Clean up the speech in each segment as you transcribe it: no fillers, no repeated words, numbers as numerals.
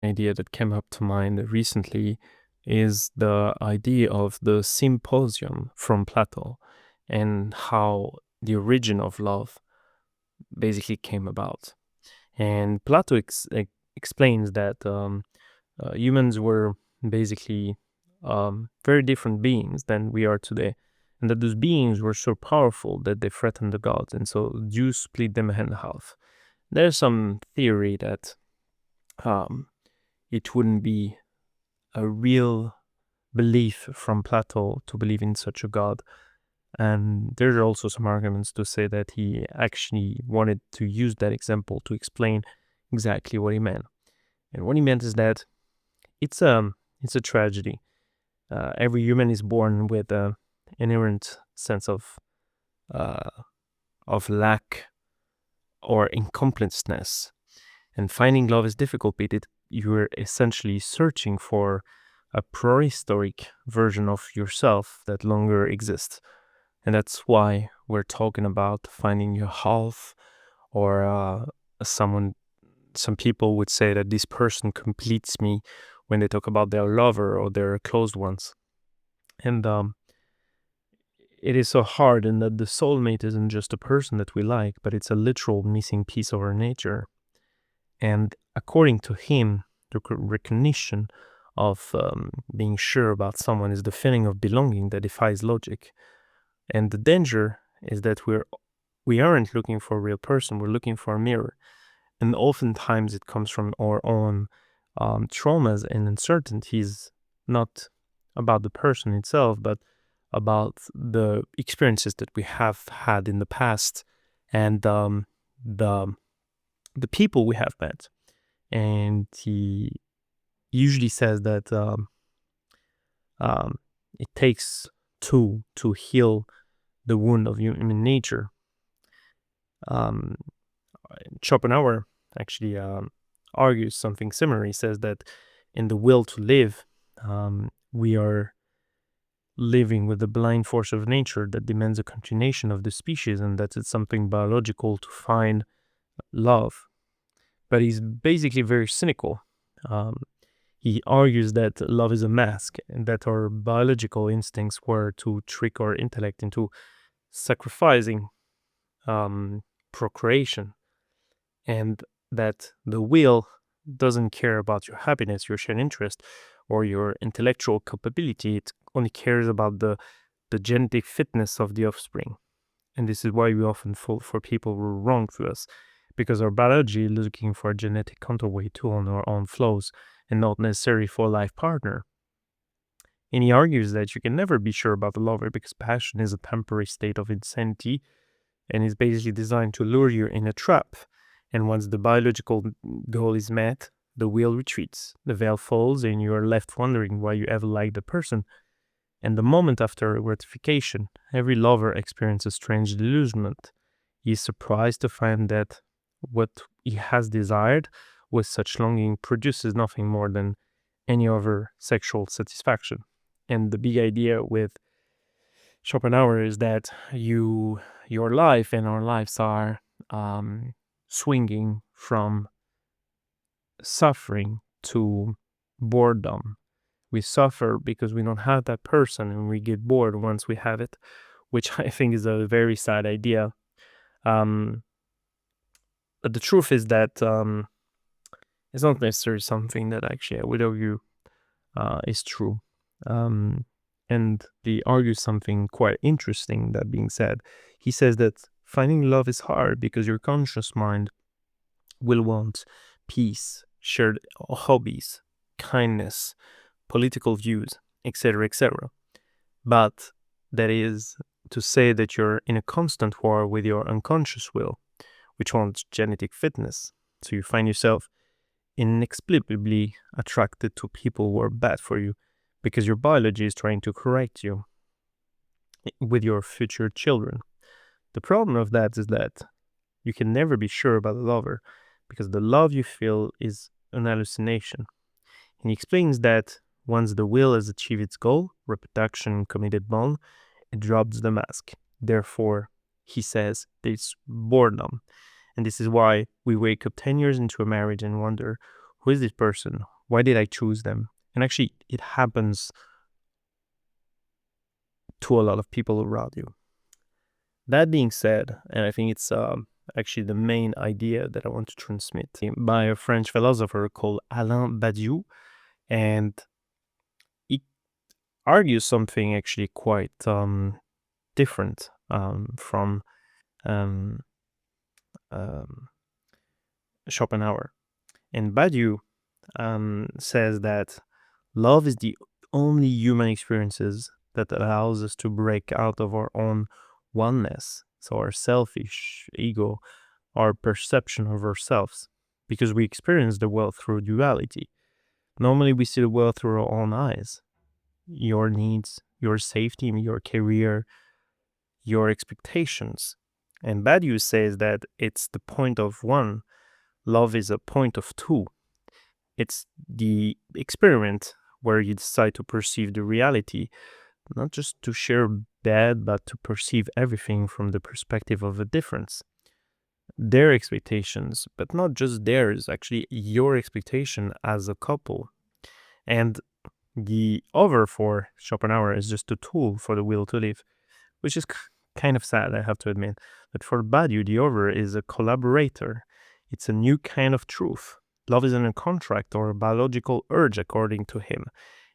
idea that came up to mind recently is the idea of the symposium from Plato and how the origin of love basically came about. And Plato explains that humans were basically very different beings than we are today, and that those beings were so powerful that they threatened the gods, and so Zeus split them in half. There's some theory that it wouldn't be a real belief from Plato to believe in such a god. And there are also some arguments to say that he actually wanted to use that example to explain exactly what he meant. And what he meant is that it's a tragedy. Every human is born with an inherent sense of lack or incompleteness, and finding love is difficult because you're essentially searching for a prehistoric version of yourself that longer exists. And that's why we're talking about finding your half, or some people would say that this person completes me when they talk about their lover or their closed ones. And it is so hard, in that the soulmate isn't just a person that we like, but it's a literal missing piece of our nature. And according to him, the recognition of being sure about someone is the feeling of belonging that defies logic. And the danger is that we aren't looking for a real person, we're looking for a mirror. And oftentimes it comes from our own traumas and uncertainties, not about the person itself, but about the experiences that we have had in the past, and the people we have met. And he usually says that it takes two to heal the wound of human nature. Schopenhauer actually argues something similar. He says that in the will to live, we are living with the blind force of nature that demands a continuation of the species, and that it's something biological to find love. But he's basically very cynical. He argues that love is a mask, and that our biological instincts were to trick our intellect into sacrificing procreation, and that the will doesn't care about your happiness, your shared interest, or your intellectual capability. It only cares about the genetic fitness of the offspring. And this is why we often fall for people who are wrong to us, because our biology is looking for a genetic counterweight to on our own flaws, and not necessarily for a life partner. And he argues that you can never be sure about the lover, because passion is a temporary state of insanity, and is basically designed to lure you in a trap. And once the biological goal is met, the will retreats, the veil falls, and you are left wondering why you ever liked the person. And the moment after gratification, every lover experiences strange delusionment. He is surprised to find that what he has desired with such longing produces nothing more than any other sexual satisfaction. And the big idea with Schopenhauer is that your life and our lives are swinging from suffering to boredom. We suffer because we don't have that person, and we get bored once we have it, which I think is a very sad idea. But the truth is that it's not necessarily something that actually I would argue is true. And he argues something quite interesting. That being said, he says that finding love is hard because your conscious mind will want peace, shared hobbies, kindness, political views, etc., etc. But that is to say that you're in a constant war with your unconscious will, which wants genetic fitness. So you find yourself inexplicably attracted to people who are bad for you, because your biology is trying to correct you with your future children. The problem of that is that you can never be sure about a lover, because the love you feel is an hallucination. And he explains that once the will has achieved its goal, reproduction, committed bond, it drops the mask. Therefore, he says, there's boredom. And this is why we wake up 10 years into a marriage and wonder, who is this person? Why did I choose them? And actually, it happens to a lot of people around you. That being said, and I think it's actually the main idea that I want to transmit by a French philosopher called Alain Badiou, and it argues something actually quite different from um, Schopenhauer. And Badiou says that love is the only human experiences that allows us to break out of our own oneness, so our selfish ego, our perception of ourselves, because we experience the world through duality. Normally, we see the world through our own eyes. Your needs, your safety, your career, your expectations. And Badiou says that it's the point of one. Love is a point of two. It's the experiment where you decide to perceive the reality, not just to share bad, but to perceive everything from the perspective of a difference. Their expectations, but not just theirs, actually your expectation as a couple. And the other for Schopenhauer is just a tool for the will to live, which is kind of sad, I have to admit. But for Badiou, the other is a collaborator. It's a new kind of truth. Love isn't a contract or a biological urge, according to him.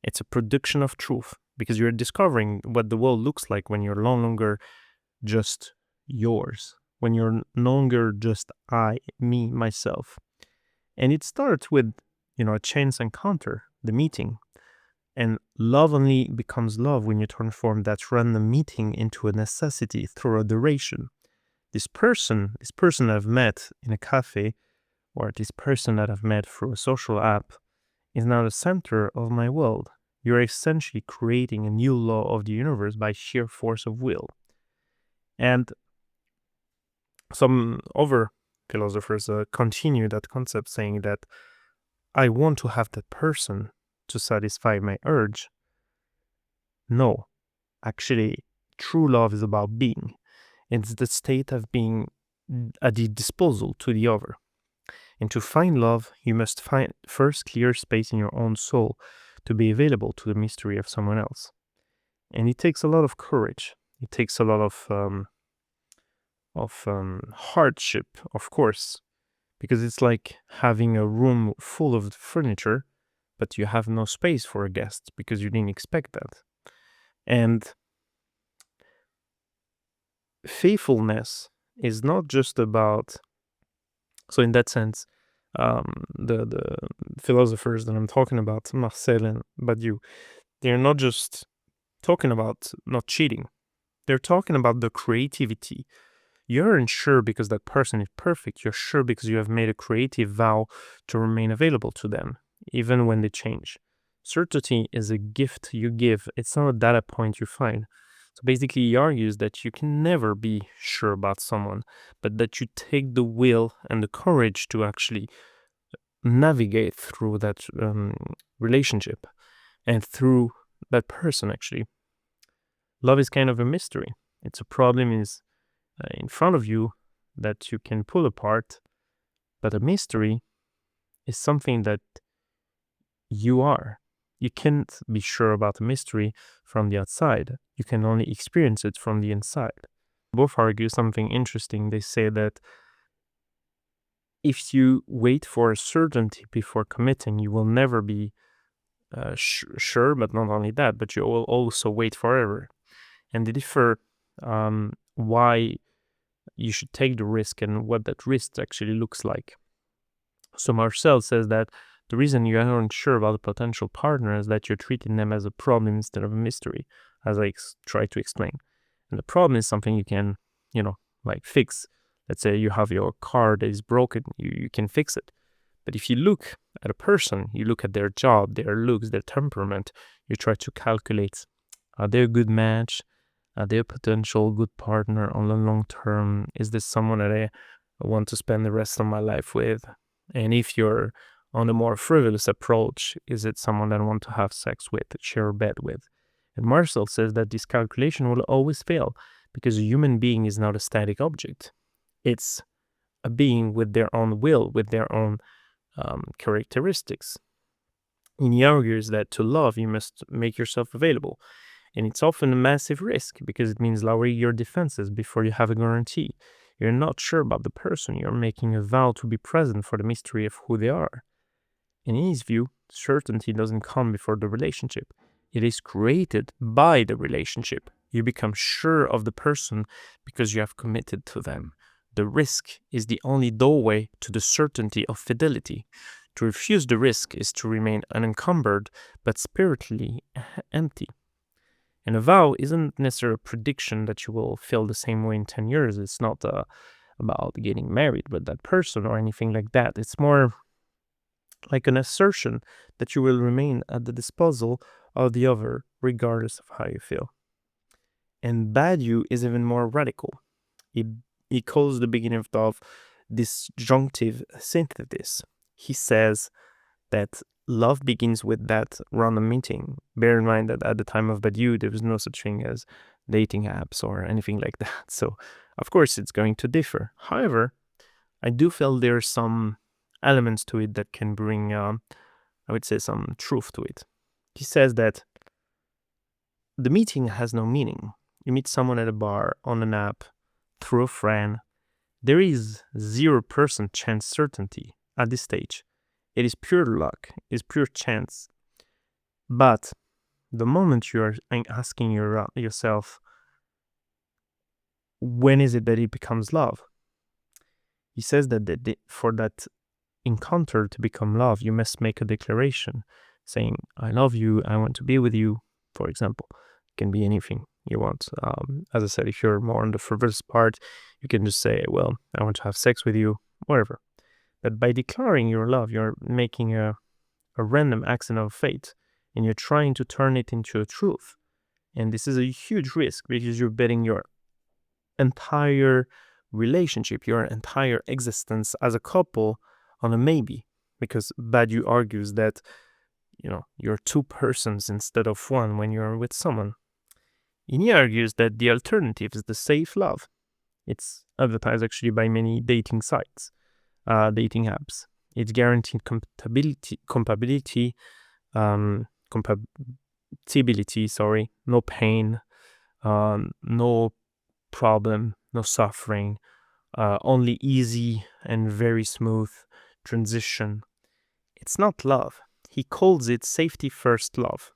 It's a production of truth, because you're discovering what the world looks like when you're no longer just yours, when you're no longer just I, me, myself. And it starts with, a chance encounter, the meeting. And love only becomes love when you transform that random meeting into a necessity through a duration. This person I've met in a cafe, or this person that I've met through a social app, is now the center of my world. You're essentially creating a new law of the universe by sheer force of will. And some other philosophers continue that concept, saying that I want to have that person to satisfy my urge. No, actually, true love is about being. It's the state of being at the disposal to the other. And to find love, you must first clear space in your own soul to be available to the mystery of someone else. And it takes a lot of courage. It takes a lot of hardship, of course, because it's like having a room full of furniture, but you have no space for a guest because you didn't expect that. And faithfulness is not just about, so in that sense, the philosophers that I'm talking about, Marcel and Badiou, they're not just talking about not cheating. They're talking about the creativity. You aren't sure because that person is perfect. You're sure because you have made a creative vow to remain available to them, even when they change. Certainty is a gift you give. It's not a data point you find. So basically, he argues that you can never be sure about someone, but that you take the will and the courage to actually navigate through that relationship and through that person, actually. Love is kind of a mystery. It's a problem is in front of you that you can pull apart, but a mystery is something that you are. You can't be sure about a mystery from the outside. You can only experience it from the inside. Both argue something interesting. They say that if you wait for a certainty before committing, you will never be sure, but not only that, but you will also wait forever. And they differ why you should take the risk and what that risk actually looks like. So Marcel says that the reason you aren't sure about a potential partner is that you're treating them as a problem instead of a mystery, as I try to explain. And the problem is something you can, fix. Let's say you have your car that is broken, you can fix it. But if you look at a person, you look at their job, their looks, their temperament, you try to calculate, are they a good match? Are they a potential good partner on the long term? Is this someone that I want to spend the rest of my life with? And if you're on a more frivolous approach, is it someone that I want to have sex with, share a bed with? And Marcel says that this calculation will always fail because a human being is not a static object. It's a being with their own will, with their own characteristics. And he argues that to love, you must make yourself available. And it's often a massive risk because it means lowering your defenses before you have a guarantee. You're not sure about the person, you're making a vow to be present for the mystery of who they are. And in his view, certainty doesn't come before the relationship. It is created by the relationship. You become sure of the person because you have committed to them. The risk is the only doorway to the certainty of fidelity. To refuse the risk is to remain unencumbered, but spiritually empty. And a vow isn't necessarily a prediction that you will feel the same way in 10 years. It's not about getting married with that person or anything like that. It's more like an assertion that you will remain at the disposal of the other, regardless of how you feel. And Badiou is even more radical. He calls the beginning of disjunctive synthesis. He says that love begins with that random meeting. Bear in mind that at the time of Badiou, there was no such thing as dating apps or anything like that. So, of course, it's going to differ. However, I do feel there are some elements to it that can bring, I would say, some truth to it. He says that the meeting has no meaning. You meet someone at a bar, on an app, through a friend. There is 0% chance certainty at this stage. It is pure luck, it's pure chance. But the moment you are asking yourself, when is it that it becomes love? He says that for that encounter to become love, you must make a declaration saying, I love you, I want to be with you, for example. It can be anything you want. As I said, if you're more on the frivolous part, you can just say, well, I want to have sex with you, whatever. But by declaring your love, you're making a random accident of fate, and you're trying to turn it into a truth. And this is a huge risk because you're betting your entire relationship, your entire existence as a couple on a maybe. Because Badiou argues that, you're two persons instead of one when you're with someone. And he argues that the alternative is the safe love. It's advertised actually by many dating sites, dating apps. It's guaranteed compatibility, no pain, no problem, no suffering, only easy and very smooth transition. It's not love. He calls it safety first love.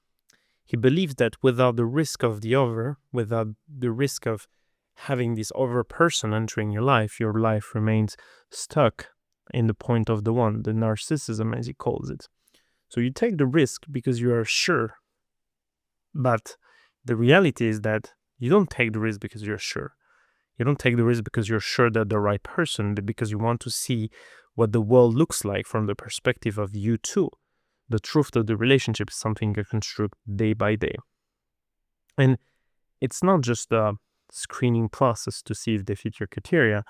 He believes that without the risk of the other, without the risk of having this other person entering your life remains stuck in the point of the one, the narcissism as he calls it. So you take the risk because you are sure. But the reality is that you don't take the risk because you're sure. You don't take the risk because you're sure that the right person, but because you want to see what the world looks like from the perspective of you two. The truth of the relationship is something you construct day by day. And it's not just a screening process to see if they fit your criteria,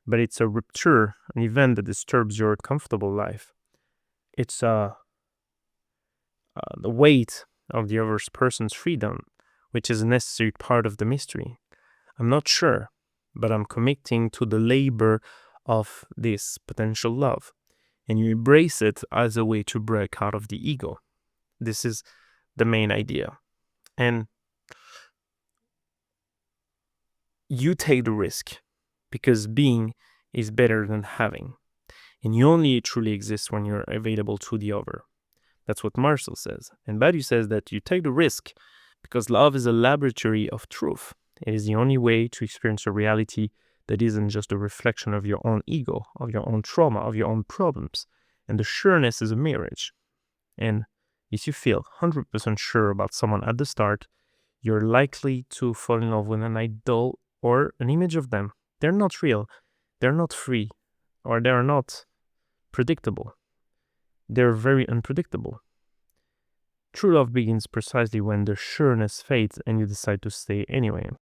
but it's a rupture, an event that disturbs your comfortable life. It's the weight of the other person's freedom, which is a necessary part of the mystery. I'm not sure, but I'm committing to the labor of this potential love. And you embrace it as a way to break out of the ego. This is the main idea. And you take the risk because being is better than having. And you only truly exist when you're available to the other. That's what Marcel says. And Badiou says that you take the risk because love is a laboratory of truth. It is the only way to experience a reality that isn't just a reflection of your own ego, of your own trauma, of your own problems. And the sureness is a mirage. And if you feel 100% sure about someone at the start, you're likely to fall in love with an idol or an image of them. They're not real, they're not free, or they're not predictable. They're very unpredictable. True love begins precisely when the sureness fades and you decide to stay anyway.